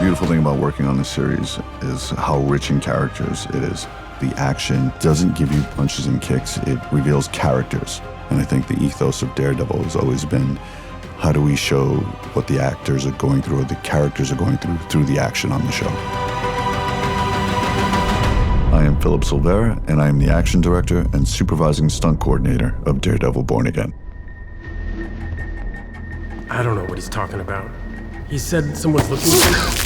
beautiful thing about working on this series is how rich in characters it is. The action doesn't give you punches and kicks, it reveals characters. And I think the ethos of Daredevil has always been, how do we show what the actors are going through, or the characters are going through the action on the show. I am Philip Silvera, and I am the action director and supervising stunt coordinator of Daredevil Born Again. I don't know what he's talking about. He said someone's looking for me.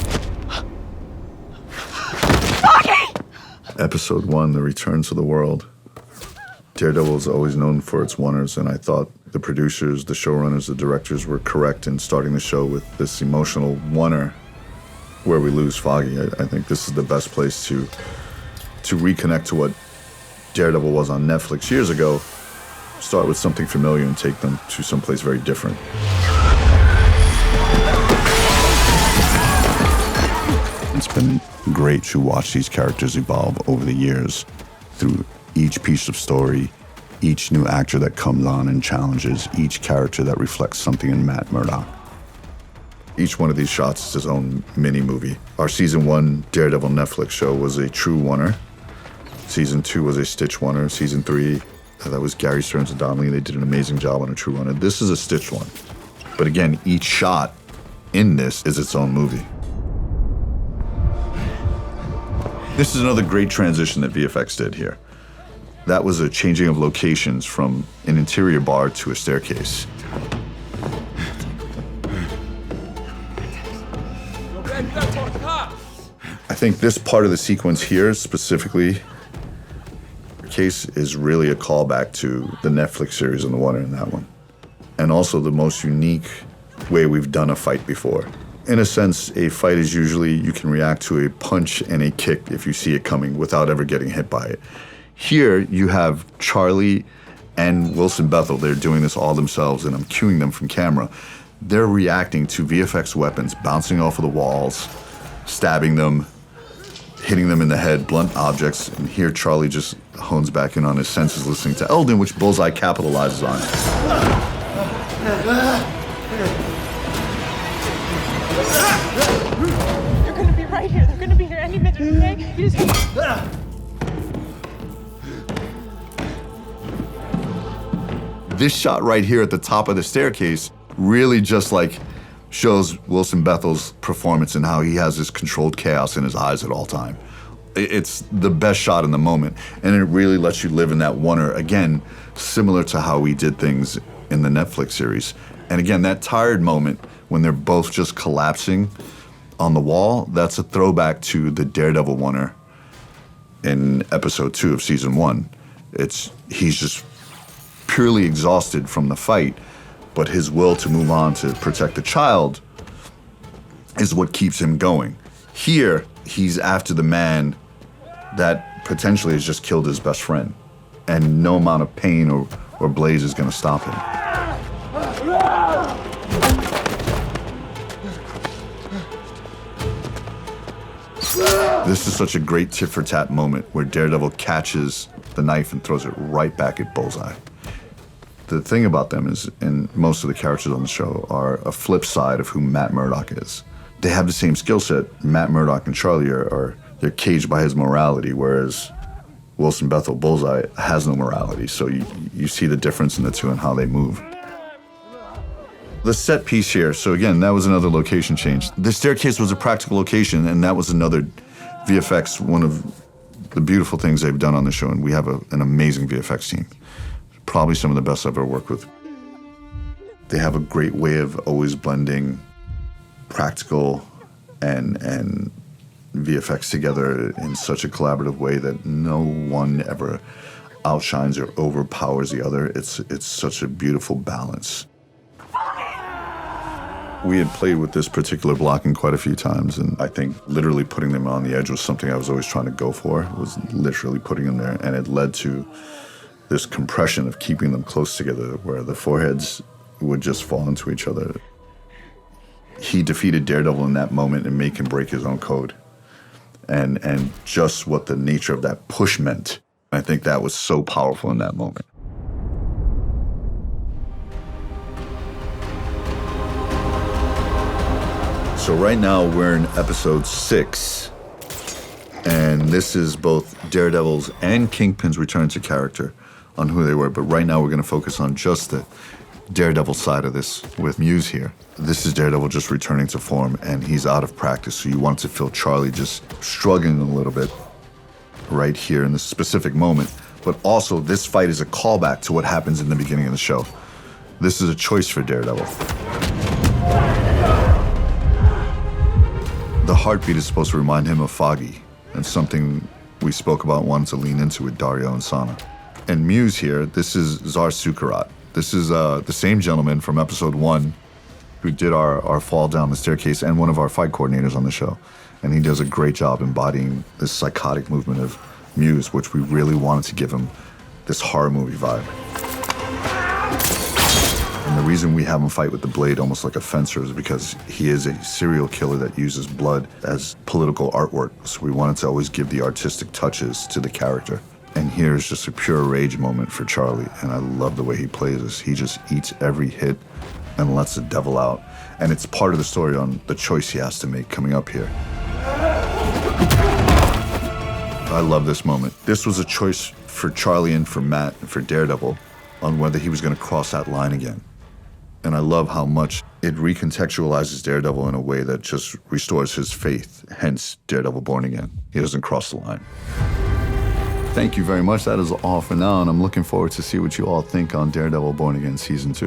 Episode 1, The Return to the World. Daredevil is always known for its oners, and I thought the producers, the showrunners, the directors were correct in starting the show with this emotional oner where we lose Foggy. I think this is the best place to reconnect to what Daredevil was on Netflix years ago, start with something familiar and take them to someplace very different. It's been great to watch these characters evolve over the years through each piece of story, each new actor that comes on and challenges, each character that reflects something in Matt Murdock. Each one of these shots is his own mini-movie. Our Season 1 Daredevil Netflix show was a true oner. Season 2 was a stitch oner. Season 3, that was Gary Stearns and Donnelly. They did an amazing job on a true oner. This is a stitch one. But again, each shot in this is its own movie. This is another great transition that VFX did here. That was a changing of locations from an interior bar to a staircase. I think this part of the sequence here, specifically, case is really a callback to the Netflix series on the water in that one. And also the most unique way we've done a fight before. In a sense, a fight is usually you can react to a punch and a kick if you see it coming without ever getting hit by it. Here, you have Charlie and Wilson Bethel. They're doing this all themselves, and I'm cueing them from camera. They're reacting to VFX weapons bouncing off of the walls, stabbing them, hitting them in the head, blunt objects, and here Charlie just hones back in on his senses listening to Eldon, which Bullseye capitalizes on. They're gonna be right here. They're gonna be here any minute, okay? You just... This shot right here at the top of the staircase really just like shows Wilson Bethel's performance and how he has this controlled chaos in his eyes at all time. It's the best shot in the moment, and it really lets you live in that oner, again, similar to how we did things in the Netflix series. And again, that tired moment when they're both just collapsing on the wall, that's a throwback to the Daredevil oner in episode 2 of season 1. He's just purely exhausted from the fight, but his will to move on to protect the child is what keeps him going. Here, he's after the man that potentially has just killed his best friend, and no amount of pain or blaze is gonna stop him. This is such a great tit-for-tat moment where Daredevil catches the knife and throws it right back at Bullseye. The thing about them is, and most of the characters on the show are a flip side of who Matt Murdock is. They have the same skill set. Matt Murdock and Charlie they're caged by his morality, whereas Wilson Bethel, Bullseye, has no morality. So you see the difference in the two and how they move. The set piece here, so again, that was another location change. The staircase was a practical location, and that was another VFX, one of the beautiful things they've done on the show, and we have an amazing VFX team. Probably some of the best I've ever worked with. They have a great way of always blending practical and VFX together in such a collaborative way that no one ever outshines or overpowers the other. It's such a beautiful balance. We had played with this particular blocking quite a few times, and I think literally putting them on the edge was something I was always trying to go for, was literally putting them there, and it led to this compression of keeping them close together where the foreheads would just fall into each other. He defeated Daredevil in that moment and make him break his own code. And just what the nature of that push meant. I think that was so powerful in that moment. So right now we're in episode 6, and this is both Daredevil's and Kingpin's return to character on who they were, but right now we're going to focus on just the Daredevil side of this with Muse here. This is Daredevil just returning to form, and he's out of practice, so you want to feel Charlie just struggling a little bit right here in this specific moment. But also, this fight is a callback to what happens in the beginning of the show. This is a choice for Daredevil. The heartbeat is supposed to remind him of Foggy, and something we spoke about wanting to lean into with Dario and Sana. And Muse here, this is Zar Sukarat. This is the same gentleman from episode 1 who did our fall down the staircase and one of our fight coordinators on the show. And he does a great job embodying this psychotic movement of Muse, which we really wanted to give him this horror movie vibe. And the reason we have him fight with the blade almost like a fencer is because he is a serial killer that uses blood as political artwork. So we wanted to always give the artistic touches to the character. And here's just a pure rage moment for Charlie, and I love the way he plays this. He just eats every hit and lets the devil out. And it's part of the story on the choice he has to make coming up here. I love this moment. This was a choice for Charlie and for Matt and for Daredevil on whether he was going to cross that line again. And I love how much it recontextualizes Daredevil in a way that just restores his faith, hence Daredevil Born Again. He doesn't cross the line. Thank you very much. That is all for now, and I'm looking forward to see what you all think on Daredevil Born Again Season 2.